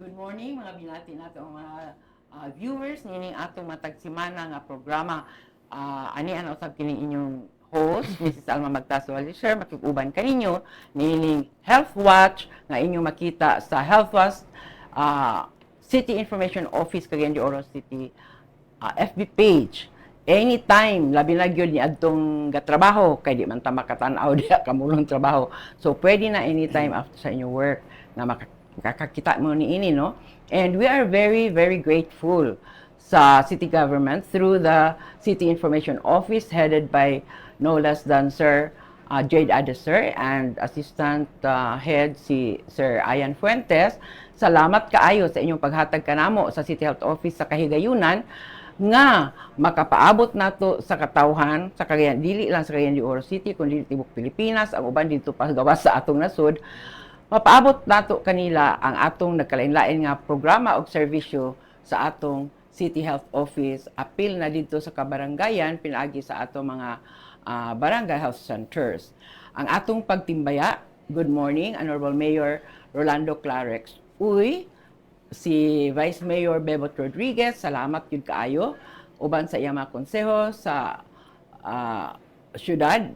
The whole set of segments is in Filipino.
Good morning mga binati nato mga viewers nining atong matagsimana nga programa. Ani ana usab kini inyong host Mrs. Alma Magtaswali sir makig-uban kaninyo nining Health Watch nga inyong makita sa Health Watch City Information Office Cagayan de Oro City FB page. Anytime, labi na gyud ni adtong gatrabaho kay di man ta makatan-aw diha kamulong trabaho. So pwede na anytime after sa inyong work na makakita mo ni ini, no? And we are very, very grateful sa city government through the City Information Office headed by no less than Sir Jade Adeser and Assistant Head si Sir Ayan Fuentes. Salamat kaayo sa inyong paghatag kanamo sa City Health Office sa Kahigayunan nga makapaabot nato sa katawhan sa Cagayan, dili lang sa Cagayan de Oro City kundi tibok Pilipinas, ang uban dito pa gawas sa atong nasud. Mapaabot nato kanila ang atong nagkalain-lain nga programa o serbisyo sa atong City Health Office. Apil na dito sa kabarangayan pinaagi sa atong mga barangay health centers. Ang atong pagtimbaya, good morning, Honorable Mayor Rolando Clarex. Si Vice Mayor Bebot Rodriguez, salamat yun kaayo. Uban sa iyang mga konseho sa syudad.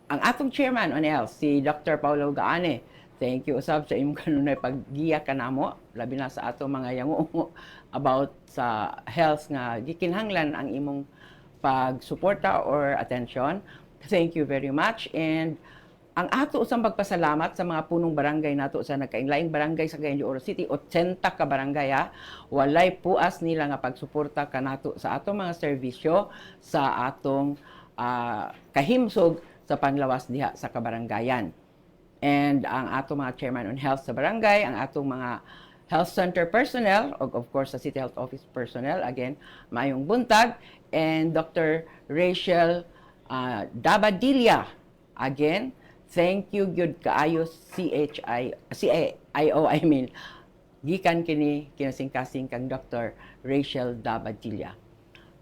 Ang atong chairman on health, si Dr. Paulo Gaane. Thank you usab sa imong kanunay paggiya kanamo, labi na sa atong mga yango about sa health nga gikinahanglan ang imong pagsuporta or attention. Thank you very much. And ang ato usang pagpasalamat sa mga punong barangay nato sa nagkainlaing barangay sa Cagayan de Oro City, 80 ka barangay walay puas nila nga pagsuporta kanato sa atong mga serbisyo sa atong kahimsog sa panlawas diha sa kabarangayan. And ang atong mga chairman on health sa barangay, ang atong mga health center personnel, of course sa City Health Office personnel, again, maayong buntag, and Dr. Rachel Dabadilla, again, thank you gyud kaayo CIO, gikan kini kinasingkasing kang Dr. Rachel Dabadilla.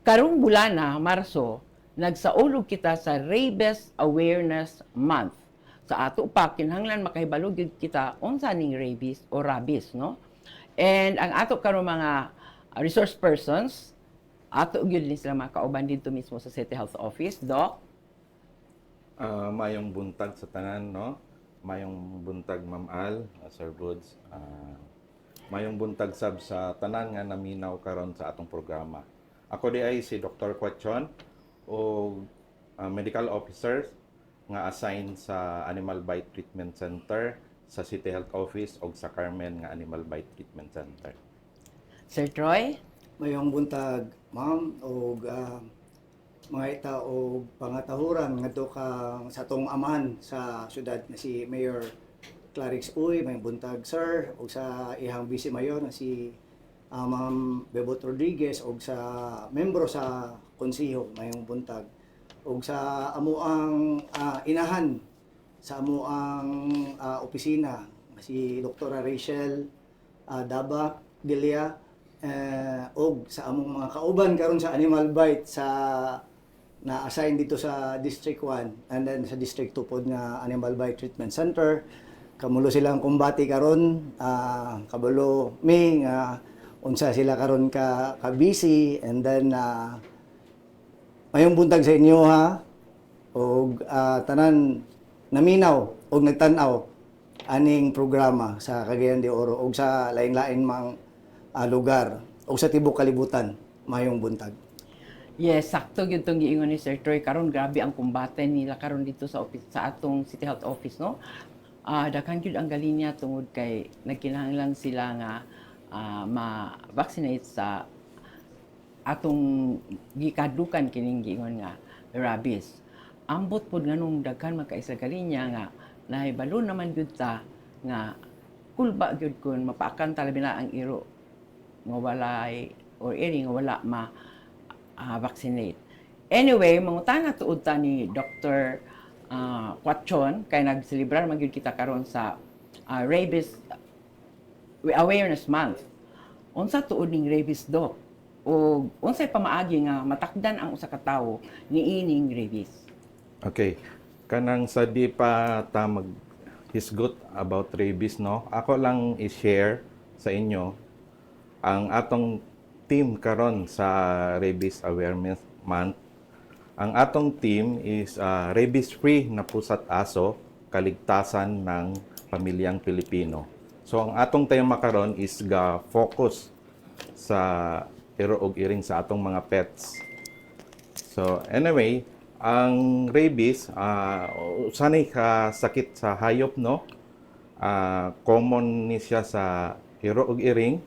Karong bulan na Marso, nagsaulog kita sa Rabies Awareness Month. Sa ato pa kinahanglan makahibalo gyud kita unsa ning rabies o rabies, no? And ang ato karon mga resource persons, ato gyud ni sila makauban dito mismo sa City Health Office, Doc. Mayong buntag sa tanan, no? Mayong buntag Ma'am Al, Sir Woods. Mayong buntag sab sa tanan nga naminaw karon sa atong programa. Ako di ay si Dr. Quachon o medical officer nga assign sa Animal Bite Treatment Center sa City Health Office o sa Carmen nga Animal Bite Treatment Center. Sir Troy? Mayong buntag, ma'am, o mga ita o pangatahuran ngadto kang sa tong amahan sa syudad na si Mayor Clarix Uy, mayong buntag sir, o sa ihang vice mayor na si Ma'am Bebot Rodriguez o sa membro sa konseho, mayong buntag o sa amuang inahan sa amuang opisina si Dr. Rachel Daba Delia og sa among mga kauban karon sa Animal Bite sa na-assign dito sa District 1 and then sa District 2 pod nga Animal Bite Treatment Center. Kamulo silang kumbati karon, kabalo mi nga unsa sila karon ka busy, and then mayong buntag sa inyo ha, og tanan naminaw og nagtan-aw aning programa sa Cagayan de Oro og sa lain-lain mang lugar o sa tibok kalibutan. Mayong buntag. Yes, sakto gyud tong giingon ni Sir Troy. Karon grabe ang kumbate nila karon dito sa office, sa atong City Health Office, no? Daghan gyud ang galinya tungod kay nagkinahanglan sila nga ma-vaccinate sa atong gikadukan kining giingon nga rabies. Ambot pod nganong daghan magkaisa galinya nga nahibalo naman gyud ta nga kulba gyud kun mapaakan talabi na ang iro nga walay or iri nga wala vaccinate. Anyway, mangutana tuod ta ni Dr. Quachon kay nagselebrar man gyud kita karon sa Rabies Awareness Month. Unsa tuod ning rabies, Doc? O unsay pamaagi nga matakdan ang usa ka tawo niining rabies? Okay. Kanang sa di pa ta mag hisgot about rabies, no? Ako lang i-share sa inyo ang atong team karon sa Rabies Awareness Month. Ang atong team is rabies-free na pusat aso, kaligtasan ng pamilyang Pilipino. So ang atong tema karon is ga-focus sa iro ug iring sa atong mga pets. So anyway, ang rabies usanay ka sakit sa hayop, no? Common ni siya sa iro ug iring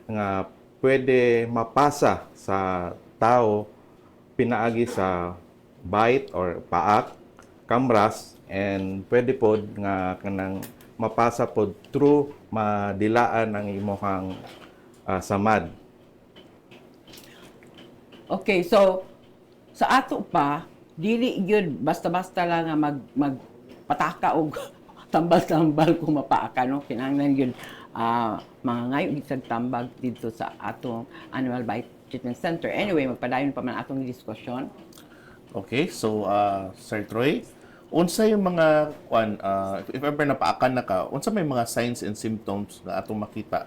nga pwede mapasa sa tao pinaagi sa bite or paak, kamras, and pwede pod nga kanang mapasa pod through madilaan ang imong samad. Okay, so sa ato pa, dili gyud basta-basta lang nga magpataka og tambal-tambal kung mapaaka, no? Kinahanglan gyud mga ngayo isag tambag dito sa atong Animal Bite Treatment Center. Anyway, magpadayon pa man atong diskusyon. Okay, so Sir Troy, unsa yung mga if ever napaakan na ka, unsa may mga signs and symptoms na atong makita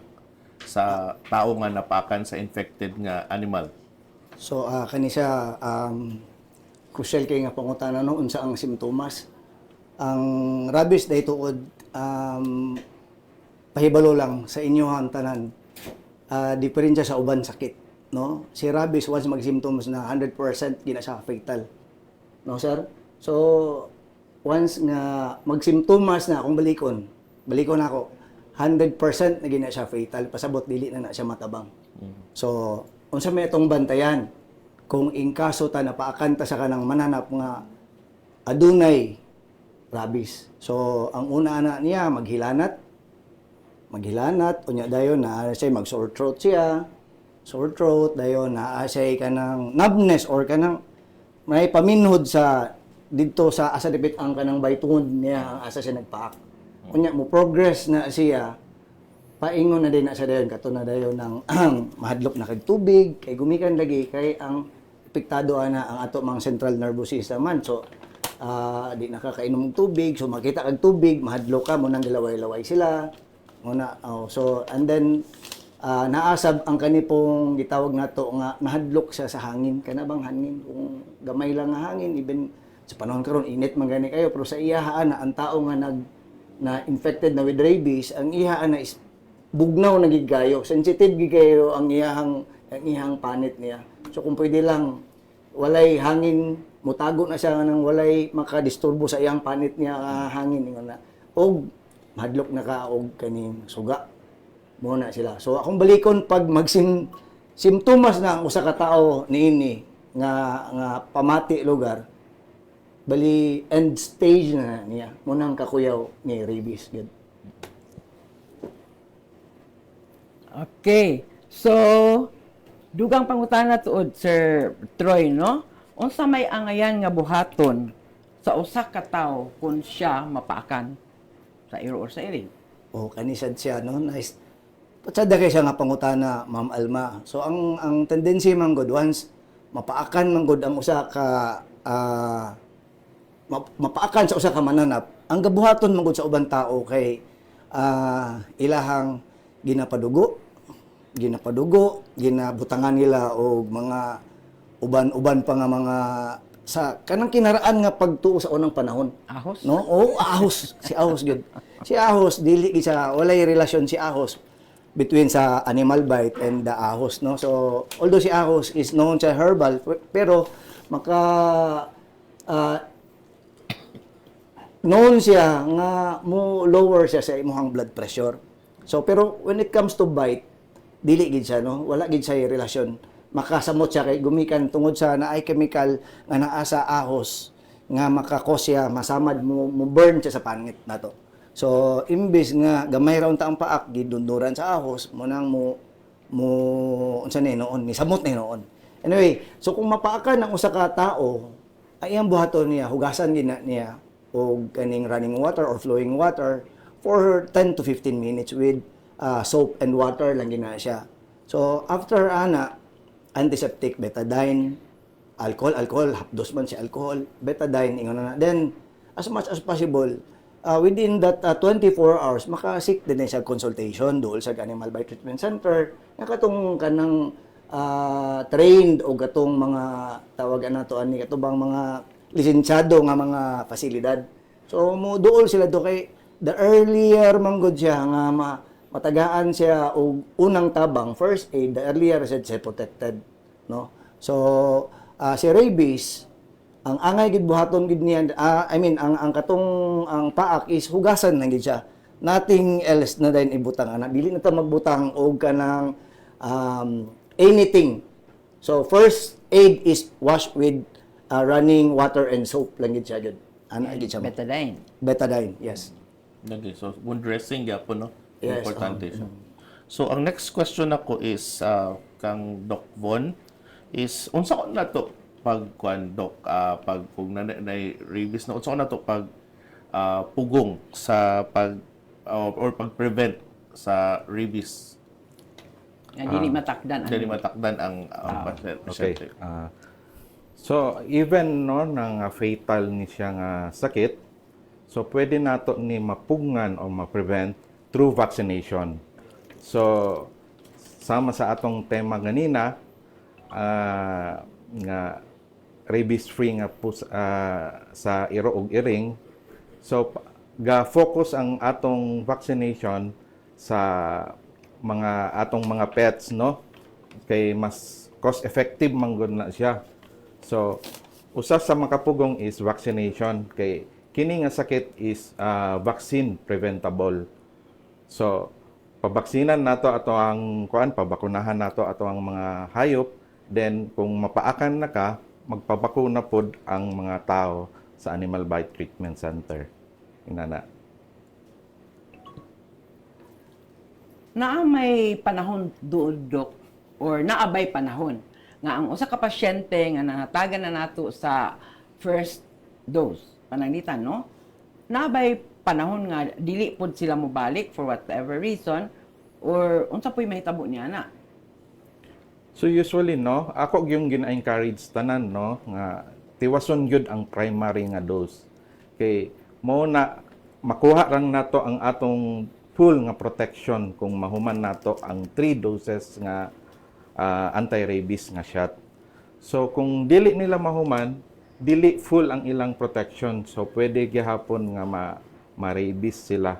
sa tao nga napaakan sa infected nga animal? So kani siya crucial kay nga pangutana no unsa ang simptomas. Ang rabies day tuod pahibalo lang sa inyohan tanan. Diferensya sa uban sakit, no? Si rabies once mag-symptoms na 100% gina siya fatal. No, sir? So once nga mag-symptomas na akong balikon ako, 100% na gina siya fatal, pasabot dili na siya matabang. So unsa may itong bantayan kung in kaso ta napaakanta sa kanang mananap nga adunay rabies. So ang una ana niya maghilanat unya dayon na siya mag-sore throat siya. Sore throat dayon na siya kanang numbness or kanang may paminhod sa didto sa asa dipit ang kanang baytungod niya asa siya nagpaak. Unya mo progress na siya paingon na din na siya dayon kato na dayon ng mahadlok na kag tubig kay gumikan lagi kay ang apektado ana ang ato mga central nervous system man. So di nakakainom og tubig, so makita kag tubig mahadlok ka mo nang gilaway-laway sila. Muna, so, and then, naasab ang kanipong gitawag nato nga nahadlok siya sa hangin. Kana bang hangin? Kung gamay lang nga hangin, even sa panahon karon init man gani kayo, pero sa iyahaan na ang tao nga na infected na with rabies, ang iyahaan na is bugnaw na gigayo. Sensitive gigayo ang iyahang panit niya. So, kung pwede lang, walay hangin, mutago na siya nang walay makadisturbo sa iyang panit niya hangin. O, mahadlok na ka og kaning suga muna sila. So akong balikon pag simptomas na ang usa ka tawo niini nga pamati lugar bali end stage na niya munang kakuyaw ni rabies gid. Okay. So dugang pangutana tuod Sir Troy, no? Unsa may angayan nga buhaton sa usa ka tawo kung siya mapaakan sa iro or sa iring? O kanisad siya no nice. Patsada kay siya nga pangutana Ma'am Alma. So ang tendency man god once mapaakan man god ang usa ka mapaakan sa usa ka mananap, ang gabuhaton man god sa ubang tao kay ilahang ginapadugo, ginabutangan nila og mga uban pa nga mga sa kanang kinaraan nga pagtuo sa unang panahon. Ahos? No? Ahos. Si Ahos gyud. Si Ahos dili gid siya walay relasyon si Ahos between sa animal bite and the Ahos, no? So although si Ahos is known sa herbal pero known siya nga mo lower siya sa imong blood pressure. So pero when it comes to bite dili gid siya, no? Wala gid siya relasyon. Makasamot siya kay gumikan tungod sa naay chemical nga naa sa ahos nga makakos siya masamad mo burn siya sa pangit nato. So imbis nga gamay ra unta ang paak gidunduran sa ahos mo nang mo unsa ni noon ni samot ni noon. Anyway, so kung mapaakan ang usa ka tawo ay ang buhaton niya hugasan gina niya og kaning running water or flowing water for 10 to 15 minutes with soap and water lang gina siya. So after ana antiseptic, betadine, alcohol, hapdos man si alcohol, betadine, ingon na. Then, as much as possible, within that 24 hours makasik din siya consultation dool sa Animal Bite Treatment Center nga katong kanang trained o katong mga tawagan nato ani katubang mga lisensyado nga mga pasilidad. So mo dool sila do kay the earlier manggod siya nga matagaan siya og unang tabang first aid, the earlier siya protected, no? So si rabies ang angay gid buhaton gid niya ang katong ang paak is hugasan lang gid siya. Nothing else na din ibutang ana. Dili na ta magbutang og kanang anything. So first aid is wash with running water and soap lang gid siya gid. Ana gid siya. Betadine. Betadine, yes. Okay, so wound dressing gyapon no. Yes, Importante siya. So ang next question ako is kang Doc Von is unsa ko na to pag kwan Doc pag kung na rabies na unsa ko na to pag pugong sa pag or pag-prevent sa rabies Nga dili matakdan. dili matakdan ang Okay. pasyente. So even no nang fatal ni siya nga sakit, so pwede nato ni mapugngan o ma-prevent through vaccination. So sama sa atong tema ganina nga rabies free nga sa iro ug iring. So ga-focus ang atong vaccination sa atong mga pets, no? Kay mas cost effective man gud na siya. So usa sa makapugong is vaccination kay kini nga sakit is vaccine preventable. So pabaksinan nato ato ang pabakunahan nato ato ang mga hayop, then kung mapaakan na ka, magpabakuna pod ang mga tao sa Animal Bite Treatment Center. Inana. Naa may panahon doon, Dok, or naabay panahon nga ang usa ka pasyente nga nanatagan na nato sa first dose pananglitan, no? Naabay panahon nga dili pod sila mobalik for whatever reason or unsa po'y mahitabo niya na. So usually no, ako yung gina-encourage tanan no nga tiwason gyud ang primary nga dose. Kay mo na makuha lang nato ang atong full nga protection kung mahuman nato ang 3 doses nga anti-rabies nga shot. So kung dili nila mahuman, dili full ang ilang protection. So pwede gihapon nga ma-rabies sila.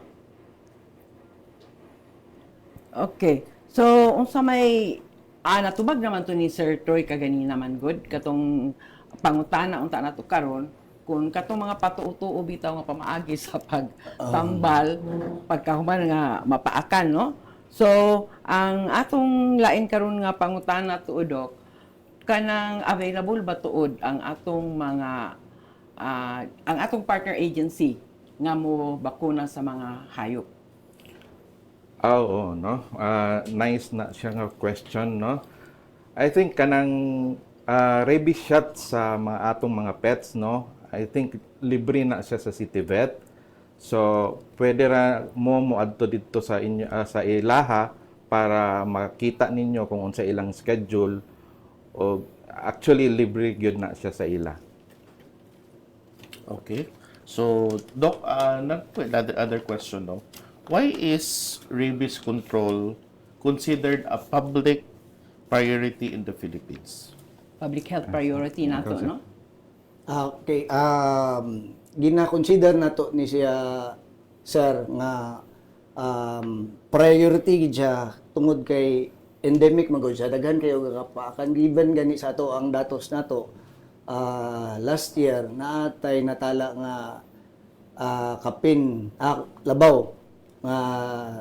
Okay. So unsa may natubag naman to ni Sir Troy kaganina man good katong pangutana unta nato karon kung katong mga patuo-tuo bitaw nga pamaagi sa pagtambal pagkahuman nga mapaakan, no? So ang atong lain karon nga pangutana tuod, Dok, kanang available ba tuod ang atong mga ang atong partner agency nga mo bakuna sa mga hayop? Oo, no? Nice na siya nga question, no? I think kanang rabies shot sa mga atong mga pets, no? I think libre na siya sa City Vet. So, pwede ra mo adto dito sa inyo sa ilaha para makita ninyo kung unsa ilang schedule o actually libre gyud na siya sa ila. Okay. So, Doc, other question, no? Why is rabies control considered a public priority in the Philippines? Public health priority nato, no? Okay, gina-consider nato ni siya, sir, nga priority gid siya tungod kay endemic magod siya. Daghan kayo kakapaakan given gani sa ato ang datos nato. Last year naatay natala nga labaw nga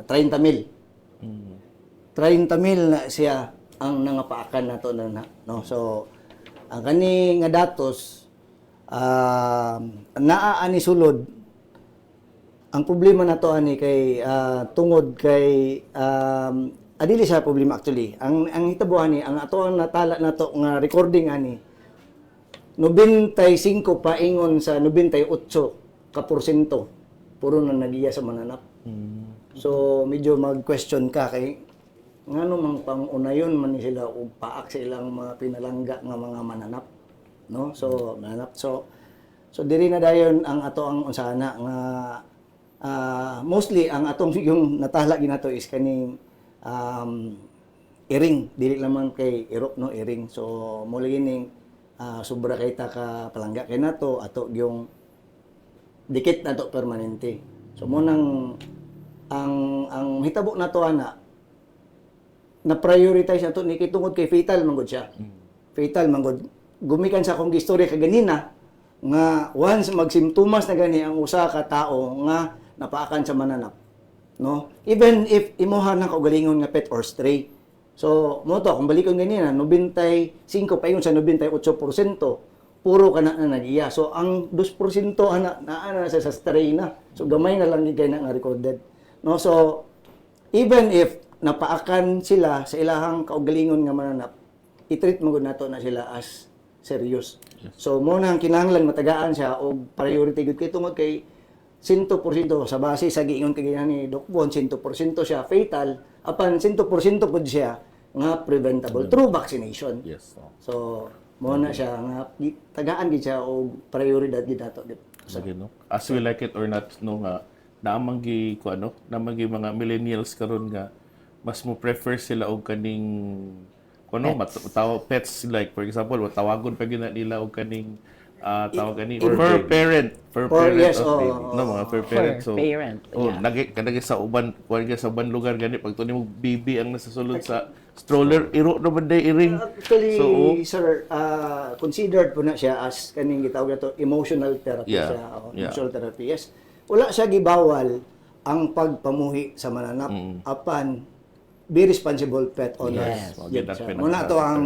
30,000. 30,000 na siya ang nangapaakan nato na, no. So ang kani nga datos naa ani sulod. Ang problema nato ani kay tungod kay adili sa problema actually. Ang hitabo ani ang ato ang natala nato nga recording ani 95 paingon sa 98 ka porsyento puro na nagiya sa mananap. So medyo mag-question ka kay ngano mang pangunayon man ni sila og paak sa ilang mga pinalangga nga mga mananap, no? So mananap. So diri na dayon ang ato ang unsana nga mostly ang atong yung natahla ginato is kaning iring, dili lamang kay irok no iring. So mo lagi ning sobra kay ta ka palangga kay nato ato yung dikit nato permanente. So mo nang ang hitabo nato ana na prioritize nato ni kay tungod kay fatal man gud siya. Fatal man gud. Gumikan sa akong gistorya kaganina nga once magsimptomas na gani ang usa ka tawo nga napaakan sa mananap, no? Even if imuha ng kaugalingon nga pet or stray. So mo to kung balikon ganina 95 paingon sa 98%, puro kana na nagiya. So ang 2% ana na sa stray na. So gamay na lang ni kay na nga recorded. No, so even if napaakan sila sa ilahang kaugalingon nga mananap, i-treat mo gud nato na sila as serious. So mo nang kinahanglan matagaan siya og priority gud kay tungod kay 100% sa base sa giingon kay ni Doc Bon, 100% siya fatal, apan 100% pud siya nga preventable through vaccination. Yes. So mo na siya nga tagaan gid siya og prioridad gid nato gid. Sige, no? As we like it or not, no, nga, naamanggi ko, ano, naamanggi mga millennials karon nga, mas mo prefer sila og kaning, kuno, pets, like, for example, tawagon pa gina nila og kaning, tawag kani, or per parent, Yes, of baby. oo. No, mga per parent. So, parent, yeah. Nagi sa uban, sa uban lugar gani, pag tuloy mo baby ang nasasulod sa stroller, iro na ba day iring? Actually, So, sir, considered po na siya as kaning gitawag nato emotional therapy Yeah. siya. Yeah. Emotional therapy, yes. Wala siya gibawal ang pagpamuhi sa mananap apan be responsible pet owners. Yes. Yun That's siya. pinag- Muna to ang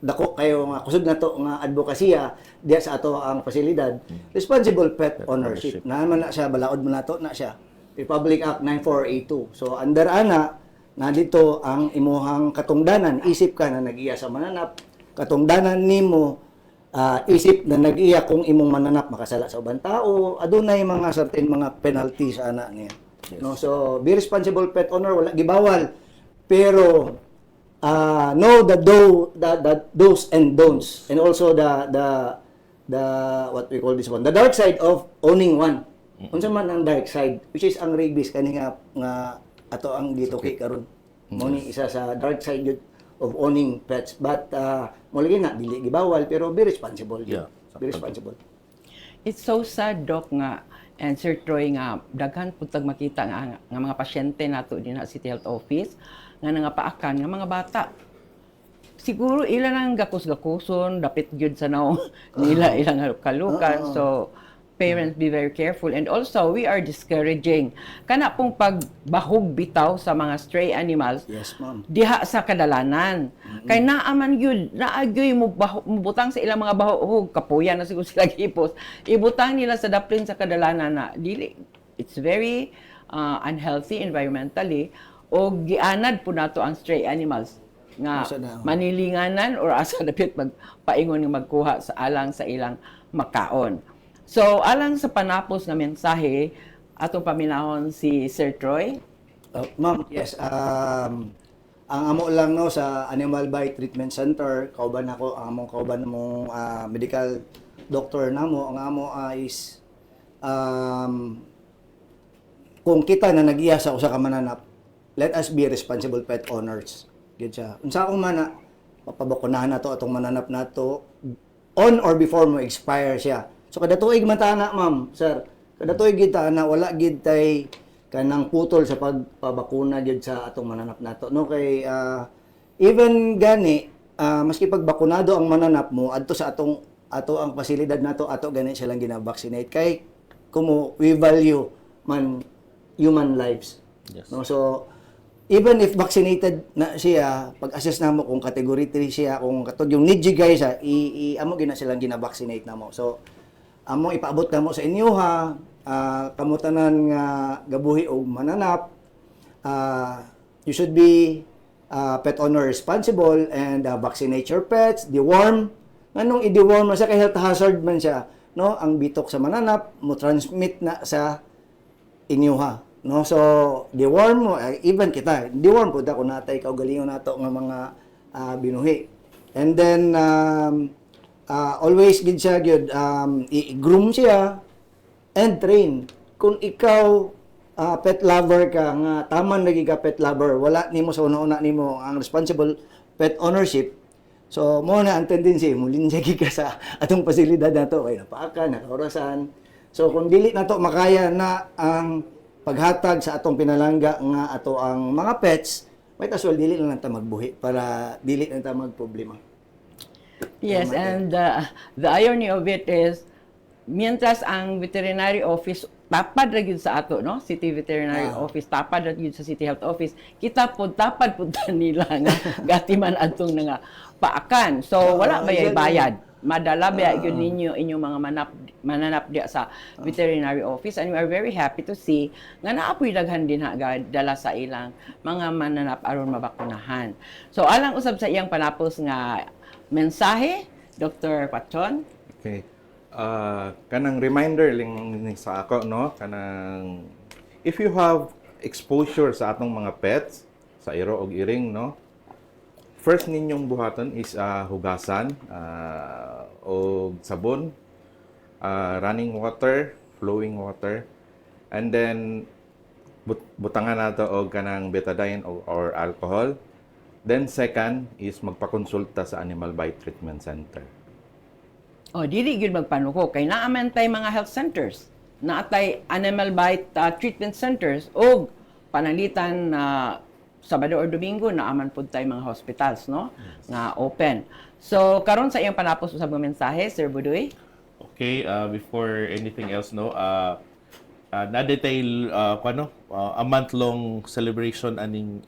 dako kayo nga kusog na to nga advokasya diya sa ato ang pasilidad. Responsible pet ownership. Naman na siya balaod mo nato na siya. Republic Act 9482. So under ana na dito ang imuhang katungdanan, isip ka na nag-iya sa mananap, katungdanan nimo isip na nag-iya kung imong mananap makasala sa ubang tao, adunay mga certain mga penalties ana niya. No, so be responsible pet owner, wala gibawal. Pero know the do's and don'ts, and also the what we call this one, the dark side of owning one. Unsa man ang dark side, which is ang rabies kani nga ato ang gituki karon. Mo ni isa sa dark side yun of owning pets, but mo lagi na dili gibawal pero be responsible. Yeah. Be responsible. It's so sad, Doc, nga, and Sir Troy, nga, daghan po tag makita nga mga pasyente nato din sa City Health Office, nga nangapaakan, nga mga bata. Siguro ilan ang gakos-gakuson, dapit gyud sa naong nila ilang kalukan. So, parents be very careful. And also, we are discouraging kana pong pagbahog bitaw sa mga stray animals Yes, ma'am. diha sa kadalanan. Kay naaman yun, naagyoy mo butang sa ilang mga bahog, kapuyan na siguro sila gipos, ibutang nila sa daplin sa kadalanan na dili. It's very unhealthy environmentally, o gianad po nato ang stray animals nga Asa na? manilinganan or asa dapit magpaingon nga magkuha sa alang sa ilang makaon. So, alang sa panapos nga mensahe, atong paminahon si Sir Troy. Ma'am, yes. Ang amo lang no sa Animal Bite Treatment Center, kauban ako, ang among kauban mong medical doctor namo, ang amo is kung kita na nagiya sa usa ka mananap, let us be responsible pet owners. Gid siya. Unsa akong mana papabakunahan nato atong mananap nato on or before mo expire siya. So kada tuig man ta na, ma'am, sir. Kada tuig gid ta na wala gid tay kanang putol sa pagpabakuna gid sa atong mananap nato. No kay even gani maski pagbakunado ang mananap mo adto sa ato ang pasilidad nato ato gani silang gina-vaccinate kay kumo we value man human lives. Yes. No, so even if vaccinated na siya, pag-assess namo kung category 3 siya, kung katog yung need guys amo gina silang gina-vaccinate namo. So amo ipaabot namo sa inyo ha, kamutanan nga gabuhi og mananap. You should be pet owner responsible and vaccinate your pets, deworm. Nganong i-deworm na siya kay health hazard man siya, no? Ang bitok sa mananap mo transmit na sa inyo ha. No, so deworm mo even kita deworm pud ako natay kaugalingon nato nga mga binuhi. And then always gid siya gyud i-groom siya and train kung ikaw pet lover ka nga taman lagi ka pet lover, wala nimo sa una-una nimo ang responsible pet ownership. So mo na ang tendency mo linsagi ka sa atong pasilidad nato kay napaakan, nakaorasan. So kung dili nato makaya na ang paghatag sa atong pinalangga nga ato ang mga pets, may taswal dili na lang ta magbuhi para dili na ta magproblema. Yes, Tama and the irony of it is, mientras ang veterinary office tapad ra gyud sa ato, no? City Veterinary Office tapad ra gyud sa City Health Office. Kita pod tapad pud nila nga gatiman adtong nga paakan. So wala yan, bayad. Madala ba gyud ninyo inyong mga mananap diya sa veterinary office, and we are very happy to see nga naapoy daghan din ha dala sa ilang mga mananap aron mabakunahan. So alang usab sa iyang panapos nga mensahe, Dr. Quatron. Okay. Kanang reminder lang ni sa ako, no? Kanang if you have exposure sa atong mga pets, sa iro og iring, no? First ninyong buhaton is hugasan o sabon, running water, flowing water, and then butangan nato og kanang betadine or alcohol. Then second is magpakonsulta sa Animal Bite Treatment Center. O, dili gyud magpanuko kay naaman tay mga health centers, naatay animal bite treatment centers o panalitan na Sabado or Domingo naaman pud tay mga hospitals, no? Nga open. So karon sa iyang panapos usab nga mensahe, Sir Budoy. Okay, before anything else, no, na-detail a month-long celebration aning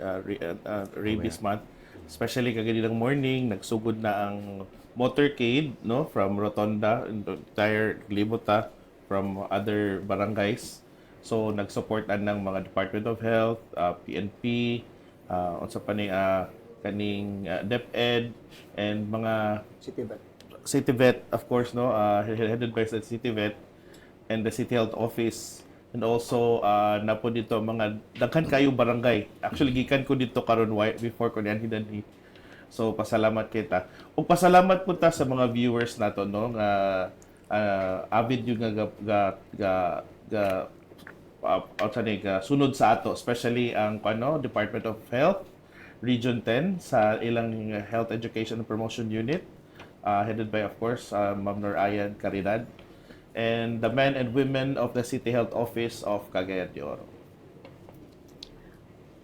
rabies month. Especially kaganinang morning, nagsugod na ang motorcade, no, from Rotonda, entire Glibota, from other barangays. So nagsuportan ng mga Department of Health, PNP, unsa pa ni kaning DepEd and mga City Vet, of course, no, headed by the City Vet and the City Health Office, and also na po dito mga daghan kayo barangay. Actually gikan ko dito karon before ko niyan. So pasalamat kita. Ug pasalamat po ta sa mga viewers nato, no, nga avid yung sunod sa ato, especially ang Department of Health Region 10 sa ilang Health Education and Promotion Unit, headed by, of course, Ma'am Norayan Caridad, and the men and women of the City Health Office of Cagayan de Oro.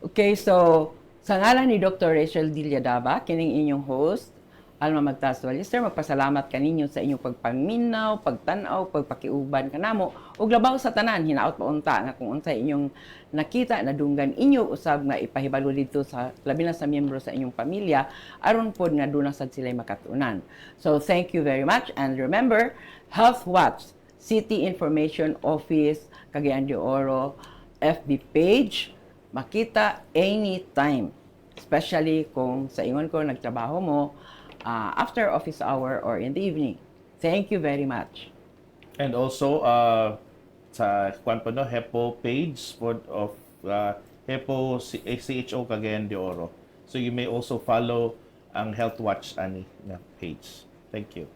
Okay, so sa ngalan ni Dr. Rachel Diliadaba, kining inyong host, Alma Magtaswal, Sir, magpasalamat kaninyo sa inyong pagpaminaw, pagtanaw, pagpakiuban kanamo, ug labaw sa tanan, hinaot paunta nga kung unsay inyong nakita, nadunggan inyo usab nga ipahibalo dito sa labi na sa miyembro sa inyong pamilya, aron pod nga dunang sad sila'y makatunan. So thank you very much, and remember, Health Watch, City Information Office, Cagayan de Oro, FB page, makita anytime, especially kung sa ingon ko nagtrabaho mo after office hour or in the evening. Thank you very much. And also sa HEPO page of HEPO CHO Cagayan de Oro. So you may also follow ang Health Watch ani na page. Thank you.